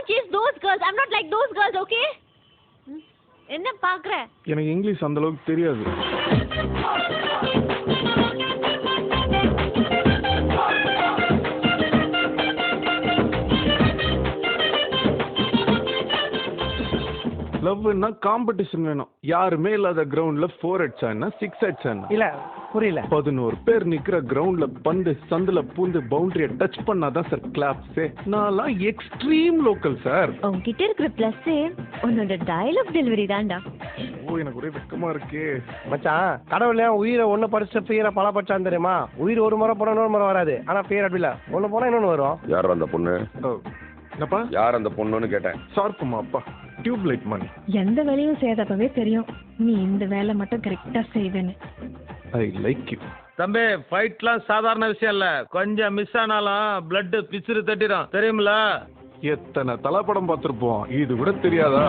don't chase those girls. I'm not like those girls, okay? என்ன பாக்குற? எனக்கு English அந்த அளவுக்கு தெரியாது. லவ்னா காம்படிஷன் வேணும். யாருமே இல்லாத கிரவுண்ட்ல 4 அடிச்சா என்ன 6 அடிச்சா என்ன? இல்ல புரியல. 11 பேர் நிக்கிற கிரவுண்ட்ல பந்து சந்துல பூந்து பவுண்டரிய டச் பண்ணாதான் சார் கிளாப்ஸே. நான்லாம் எக்ஸ்ட்ரீம் லோக்கல் சார். உன்கிட்ட இருக்கிற பிளஸ் உன்னோட டயலாக் டெலிவரி தான்டா. ஓ எனக்கு ஒரே வெக்கமா இருக்கே. மச்சான் கடவுளே உயிரை ஒண்ணு படிச்ச பேரை பல பச்சான் தெரியுமா? உயிர் ஒரு முறை போனா இன்னொரு முறை வராது. ஆனா பேர் அப்படி இல்ல, ஒண்ணு போனா இன்னொன்னு வரும். யார் அந்த பொண்ணு? என்னப்பா யார் அந்த பொண்ணுன்னு கேட்டேன். சார்ப்புமா அப்பா டியூப் லைட் மணி. எந்த வேலையும் செய்யாதப்பவே தெரியும் நீ இந்த வேலை மட்டும் கரெக்டா செய்வேன்னு. I like you. தம்பி ஃபைட்லாம் சாதாரண விஷயம் இல்ல. கொஞ்சம் மிஸ் ஆனாலும் பிளட் பிச்சிரு தட்டிடும் தெரியுமில. எத்தனை தலப்படம் பார்த்திருப்போம், இது கூட தெரியாதா?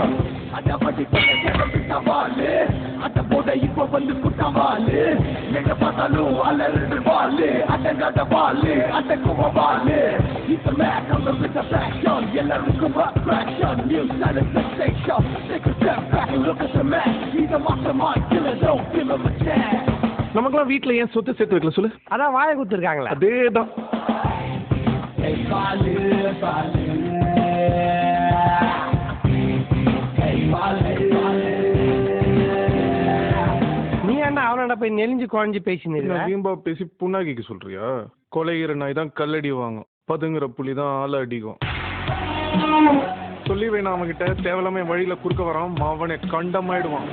நமக்கெல்லாம் வீட்டுல ஏன் சொத்து சேர்த்து வைக்கல சொல்லு? அதான் வாயை குத்துருக்காங்களா? அதேதான். நீ என்ன அவனோட போய் நெலிஞ்சு குழஞ்சு பேசினீங்க? வீம்பா பேசி புண்ணாக்கிக்க சொல்றியா? கொலைகிற நாய் தான் கல்லடி வாங்கும், பதுங்குற புலி தான் ஆள அடிக்கும். சொல்லி வேணாம் அவன்கிட்ட. தேவையில்லாம வழியில குறுக்க வரான், அவனை கண்டமாயிடுவான்.